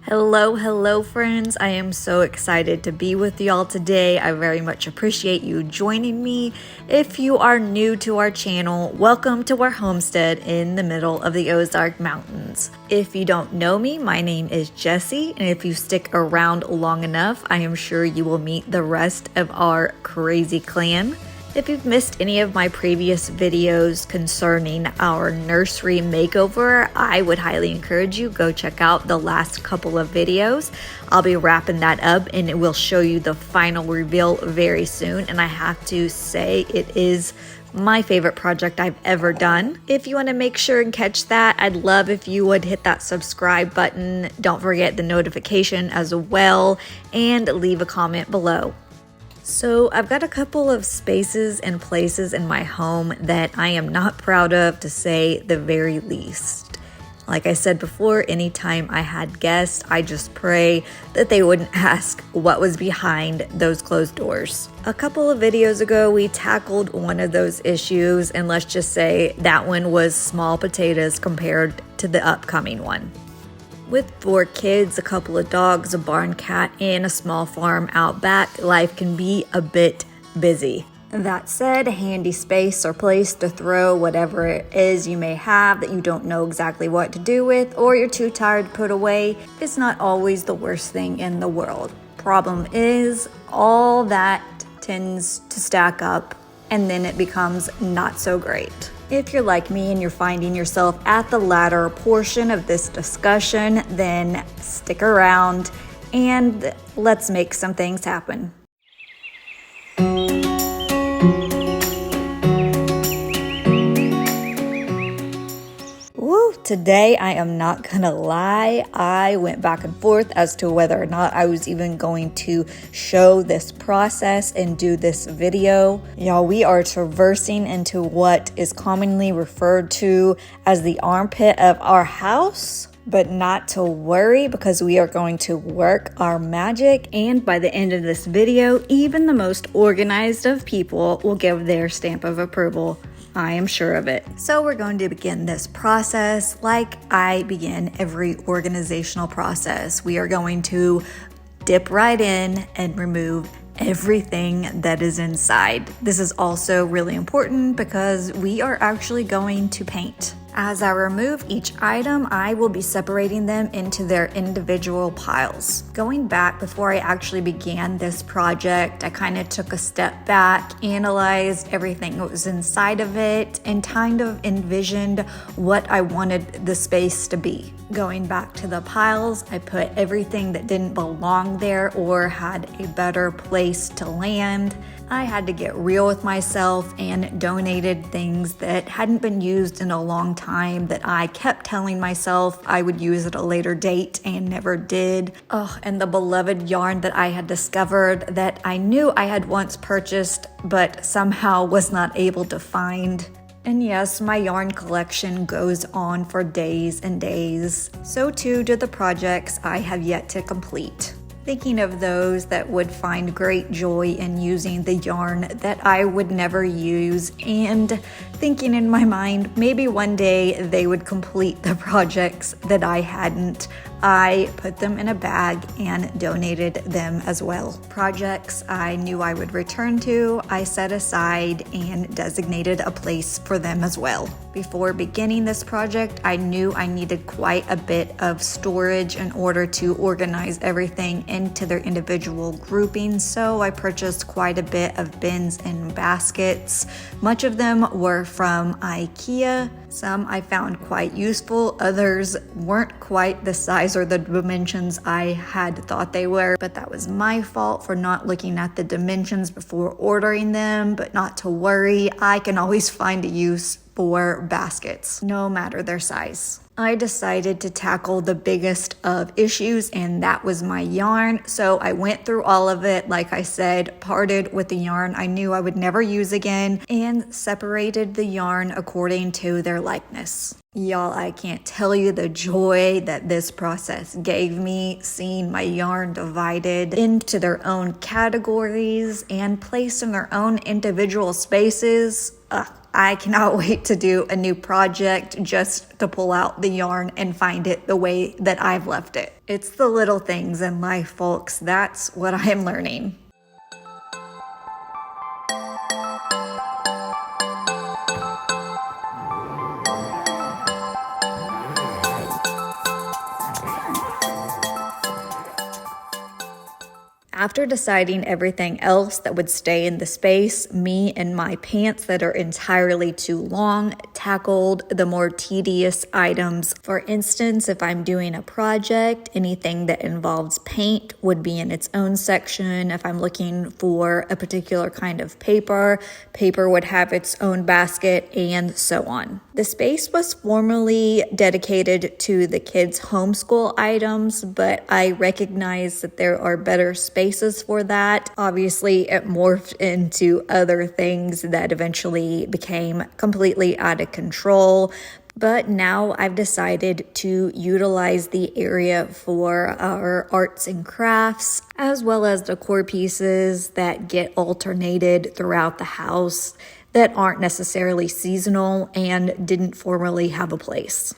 Hello friends. I am so excited to be with y'all today. I very much appreciate you joining me. If you are new to our channel, welcome to our homestead in the middle of the Ozark Mountains. If you don't know me, my name is Jessie, and if you stick around long enough, I am sure you will meet the rest of our crazy clan. If you've missed any of my previous videos concerning our nursery makeover, I would highly encourage you go check out the last couple of videos. I'll be wrapping that up and it will show you the final reveal very soon. And I have to say it is my favorite project I've ever done. If you want to make sure and catch that, I'd love if you would hit that subscribe button. Don't forget the notification as well and leave a comment below. So I've got a couple of spaces and places in my home that I am not proud of, to say the very least. Like I said before, anytime I had guests, I just pray that they wouldn't ask what was behind those closed doors. A couple of videos ago, we tackled one of those issues, and let's just say that one was small potatoes compared to the upcoming one. With 4 kids, a couple of dogs, a barn cat, and a small farm out back, life can be a bit busy. That said, a handy space or place to throw whatever it is you may have that you don't know exactly what to do with, or you're too tired to put away, is not always the worst thing in the world. Problem is, all that tends to stack up, and then it becomes not so great. If you're like me and you're finding yourself at the latter portion of this discussion, then stick around and let's make some things happen. Today, I am not gonna lie, I went back and forth as to whether or not I was even going to show this process and do this video. Y'all, we are traversing into what is commonly referred to as the armpit of our house. But not to worry, because we are going to work our magic, and by the end of this video, even the most organized of people will give their stamp of approval. I am sure of it. So we're going to begin this process like I begin every organizational process. We are going to dip right in and remove everything that is inside. This is also really important because we are actually going to paint. As I remove each item, I will be separating them into their individual piles. Going back before I actually began this project, I kind of took a step back, analyzed everything that was inside of it, and kind of envisioned what I wanted the space to be. Going back to the piles, I put everything that didn't belong there or had a better place to land. I had to get real with myself and donated things that hadn't been used in a long time that I kept telling myself I would use at a later date and never did. Oh, and the beloved yarn that I had discovered that I knew I had once purchased but somehow was not able to find. And yes, my yarn collection goes on for days and days. So too do the projects I have yet to complete. Thinking of those that would find great joy in using the yarn that I would never use, and thinking in my mind maybe one day they would complete the projects that I hadn't, I put them in a bag and donated them as well. Projects I knew I would return to, I set aside and designated a place for them as well. Before beginning this project, I knew I needed quite a bit of storage in order to organize everything into their individual groupings, so I purchased quite a bit of bins and baskets. Much of them were from IKEA. Some I found quite useful, others weren't quite the size or the dimensions I had thought they were, but that was my fault for not looking at the dimensions before ordering them. But not to worry, I can always find a use for baskets, no matter their size. I decided to tackle the biggest of issues, and that was my yarn. So I went through all of it, like I said, parted with the yarn I knew I would never use again, and separated the yarn according to their likeness. Y'all, I can't tell you the joy that this process gave me, seeing my yarn divided into their own categories and placed in their own individual spaces. I cannot wait to do a new project just to pull out the yarn and find it the way that I've left it. It's the little things in life, folks. That's what I am learning. After deciding everything else that would stay in the space, me and my pants that are entirely too long tackled the more tedious items. For instance, if I'm doing a project, anything that involves paint would be in its own section. If I'm looking for a particular kind of paper, paper would have its own basket, and so on. The space was formerly dedicated to the kids' homeschool items, but I recognize that there are better spaces for that. Obviously, it morphed into other things that eventually became completely out of control. But now I've decided to utilize the area for our arts and crafts, as well as decor pieces that get alternated throughout the house that aren't necessarily seasonal and didn't formerly have a place.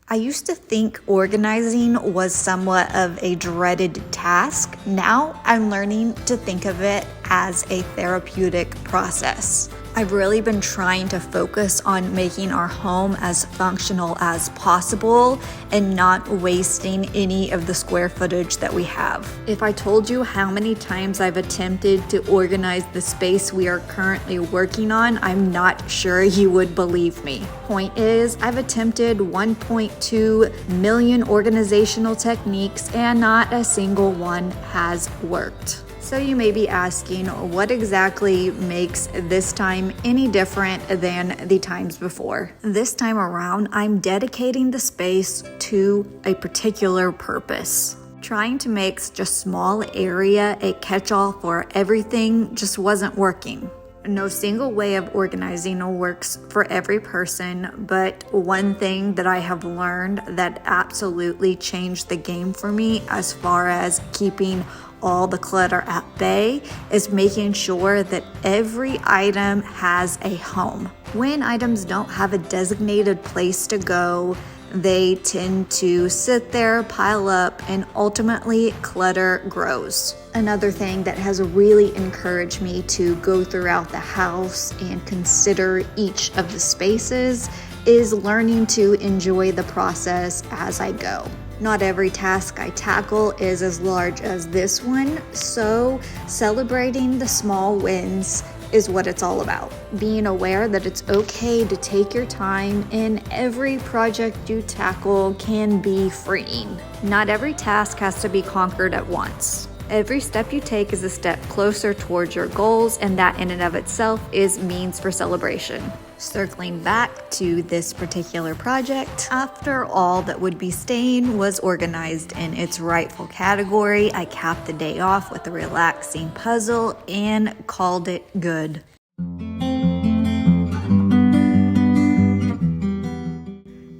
I used to think organizing was somewhat of a dreaded task. Now I'm learning to think of it as a therapeutic process. I've really been trying to focus on making our home as functional as possible and not wasting any of the square footage that we have. If I told you how many times I've attempted to organize the space we are currently working on, I'm not sure you would believe me. Point is, I've attempted 1.2 million organizational techniques and not a single one has worked. So you may be asking, what exactly makes this time any different than the times before? This time around, I'm dedicating the space to a particular purpose. Trying to make such a small area a catch-all for everything just wasn't working. No single way of organizing works for every person, but one thing that I have learned that absolutely changed the game for me as far as keeping all the clutter at bay is making sure that every item has a home. When items don't have a designated place to go, they tend to sit there, pile up, and ultimately clutter grows. Another thing that has really encouraged me to go throughout the house and consider each of the spaces is learning to enjoy the process as I go. Not every task I tackle is as large as this one, so celebrating the small wins is what it's all about. Being aware that it's okay to take your time and every project you tackle can be freeing. Not every task has to be conquered at once. Every step you take is a step closer towards your goals, and that in and of itself is means for celebration. Circling back to this particular project, after all that would be staying was organized in its rightful category, I capped the day off with a relaxing puzzle and called it good.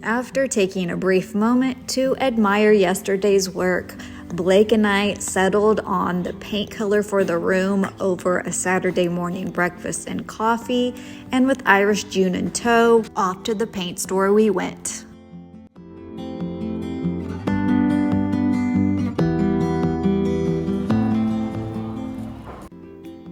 After taking a brief moment to admire yesterday's work, Blake and I settled on the paint color for the room over a Saturday morning breakfast and coffee, and with Irish June in tow, off to the paint store we went.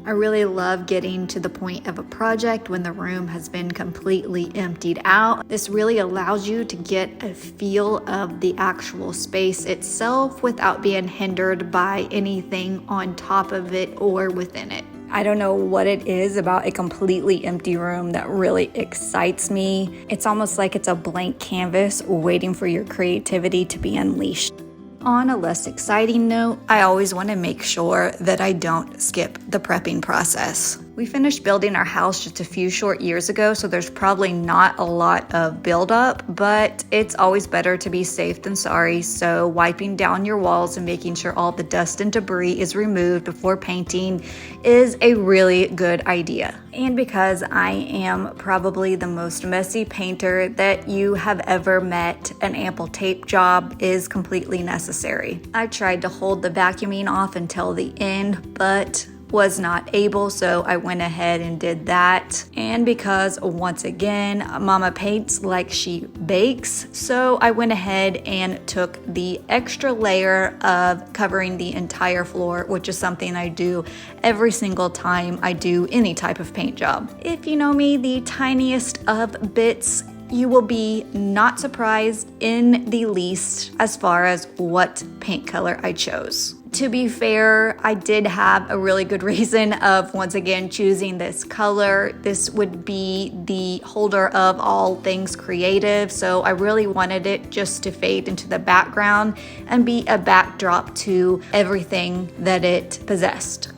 I really love getting to the point of a project when the room has been completely emptied out. This really allows you to get a feel of the actual space itself without being hindered by anything on top of it or within it. I don't know what it is about a completely empty room that really excites me. It's almost like it's a blank canvas waiting for your creativity to be unleashed. On a less exciting note, I always want to make sure that I don't skip the prepping process. We finished building our house just a few short years ago, so there's probably not a lot of buildup, but it's always better to be safe than sorry. So wiping down your walls and making sure all the dust and debris is removed before painting is a really good idea. And because I am probably the most messy painter that you have ever met, an ample tape job is completely necessary. I tried to hold the vacuuming off until the end, but was not able, so I went ahead and did that. And because once again, Mama paints like she bakes, so I went ahead and took the extra layer of covering the entire floor, which is something I do every single time I do any type of paint job. If you know me the tiniest of bits, you will be not surprised in the least as far as what paint color I chose. To be fair, I did have a really good reason of once again choosing this color. This would be the holder of all things creative, so I really wanted it just to fade into the background and be a backdrop to everything that it possessed.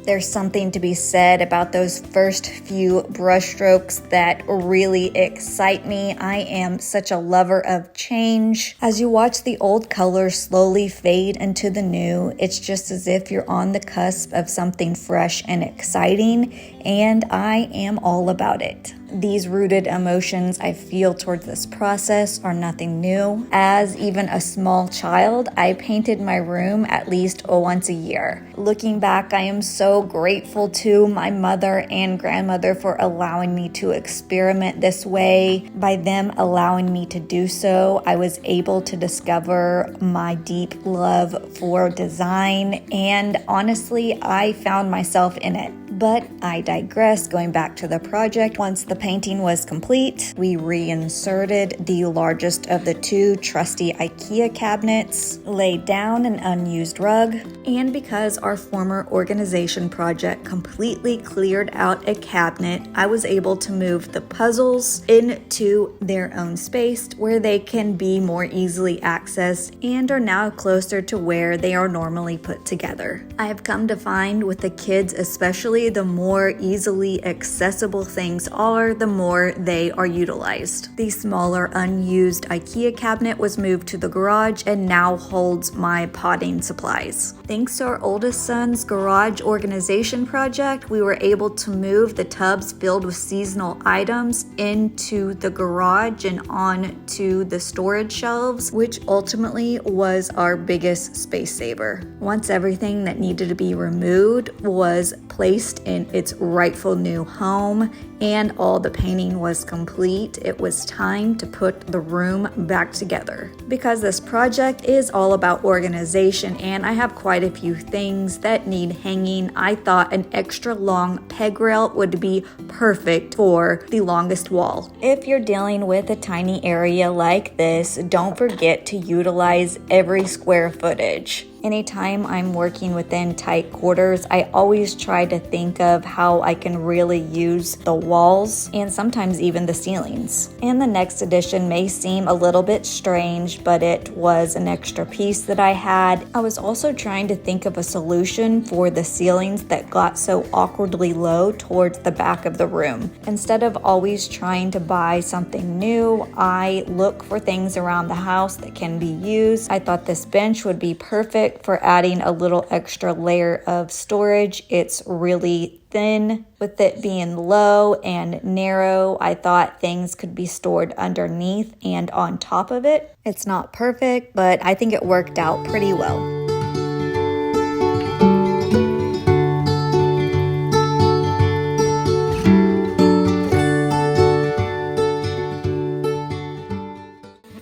There's something to be said about those first few brush strokes that really excite me. I am such a lover of change. As you watch the old colors slowly fade into the new, it's just as if you're on the cusp of something fresh and exciting, and I am all about it. These rooted emotions I feel towards this process are nothing new. As even a small child, I painted my room at least once a year. Looking back, I am so grateful to my mother and grandmother for allowing me to experiment this way. By them allowing me to do so, I was able to discover my deep love for design, and honestly, I found myself in it. But I digress. Going back to the project, once the painting was complete, we reinserted the largest of the two trusty IKEA cabinets, laid down an unused rug, and because our former organization project completely cleared out a cabinet, I was able to move the puzzles into their own space where they can be more easily accessed and are now closer to where they are normally put together. I have come to find with the kids especially, the more easily accessible things are, the more they are utilized. The smaller unused IKEA cabinet was moved to the garage and now holds my potting supplies. Thanks to our oldest son's garage organization project, we were able to move the tubs filled with seasonal items into the garage and onto the storage shelves, which ultimately was our biggest space saver. Once everything that needed to be removed was placed in its rightful new home and all the painting was complete, it was time to put the room back together. Because this project is all about organization and I have quite a few things that need hanging, I thought an extra long peg rail would be perfect for the longest wall. If you're dealing with a tiny area like this, don't forget to utilize every square footage. Anytime I'm working within tight quarters, I always try to think of how I can really use the walls and sometimes even the ceilings. And the next addition may seem a little bit strange, but it was an extra piece that I had. I was also trying to think of a solution for the ceilings that got so awkwardly low towards the back of the room. Instead of always trying to buy something new, I look for things around the house that can be used. I thought this bench would be perfect for adding a little extra layer of storage. It's really thin. With it being low and narrow, I thought things could be stored underneath and on top of it. It's not perfect, but I think it worked out pretty well.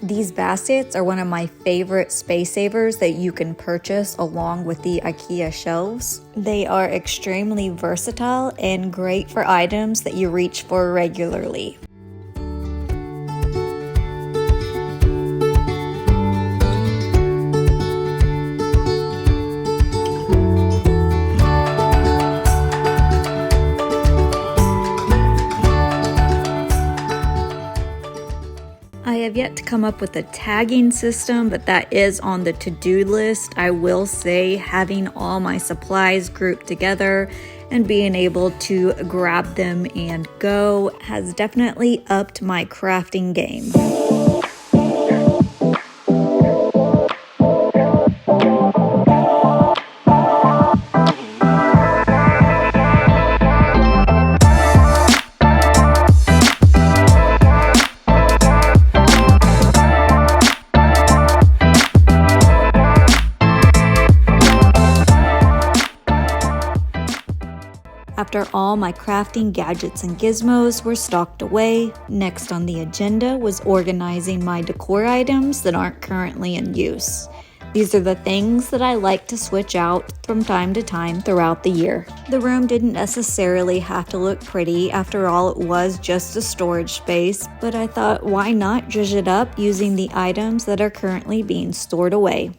These baskets are one of my favorite space savers that you can purchase along with the IKEA shelves. They are extremely versatile and great for items that you reach for regularly. come up with a tagging system, but that is on the to-do list. I will say having all my supplies grouped together and being able to grab them and go has definitely upped my crafting game. After all my crafting gadgets and gizmos were stocked away, next on the agenda was organizing my decor items that aren't currently in use. These are the things that I like to switch out from time to time throughout the year. The room didn't necessarily have to look pretty, after all it was just a storage space, but I thought why not zhuzh it up using the items that are currently being stored away.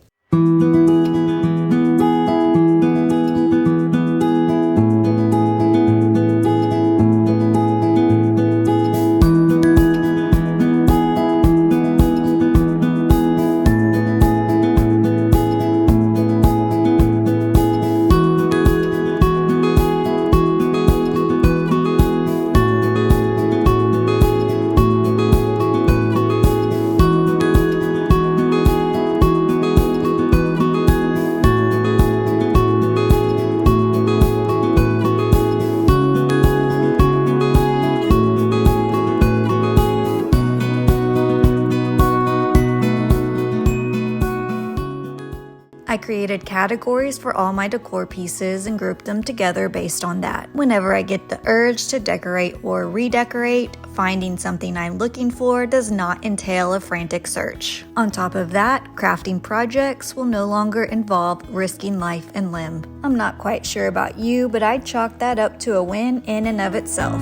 I created categories for all my decor pieces and grouped them together based on that. Whenever I get the urge to decorate or redecorate, finding something I'm looking for does not entail a frantic search. On top of that, crafting projects will no longer involve risking life and limb. I'm not quite sure about you, but I'd chalk that up to a win in and of itself.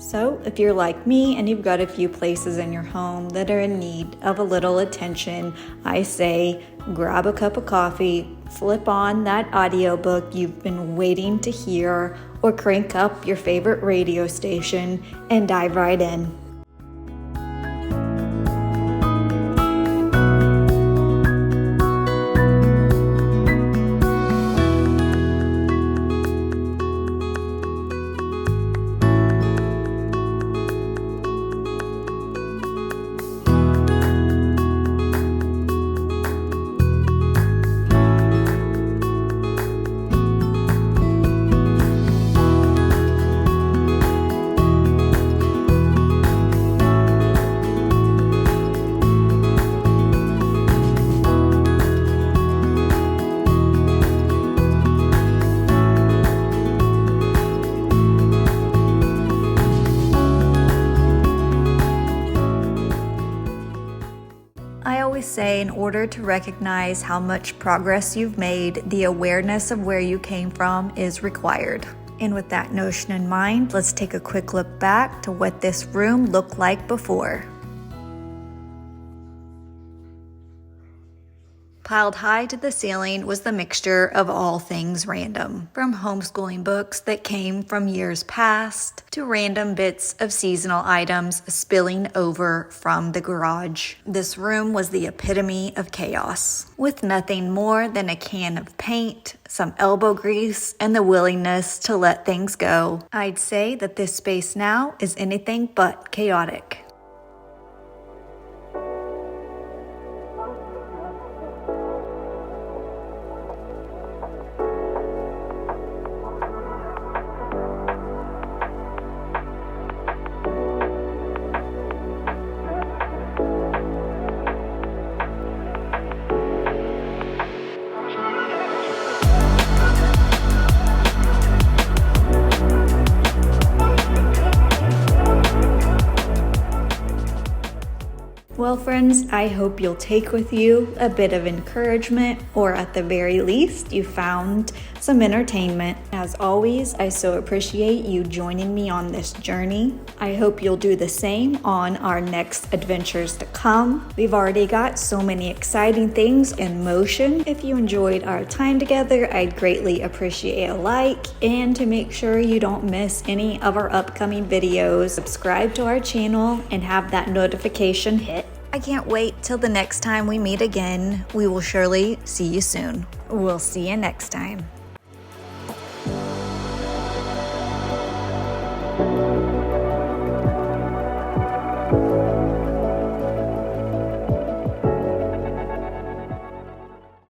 So, if you're like me and you've got a few places in your home that are in need of a little attention, I say grab a cup of coffee, flip on that audiobook you've been waiting to hear, or crank up your favorite radio station and dive right in. Say in order to recognize how much progress you've made, the awareness of where you came from is required. And with that notion in mind, let's take a quick look back to what this room looked like before. Piled high to the ceiling was the mixture of all things random, from homeschooling books that came from years past to random bits of seasonal items spilling over from the garage. This room was the epitome of chaos, with nothing more than a can of paint, some elbow grease, and the willingness to let things go. I'd say that this space now is anything but chaotic. Well, friends, I hope you'll take with you a bit of encouragement, or at the very least, you found some entertainment. As always, I so appreciate you joining me on this journey. I hope you'll do the same on our next adventures to come. We've already got so many exciting things in motion. If you enjoyed our time together, I'd greatly appreciate a like, and to make sure you don't miss any of our upcoming videos, subscribe to our channel and have that notification hit. I can't wait till the next time we meet again. We will surely see you soon. We'll see you next time.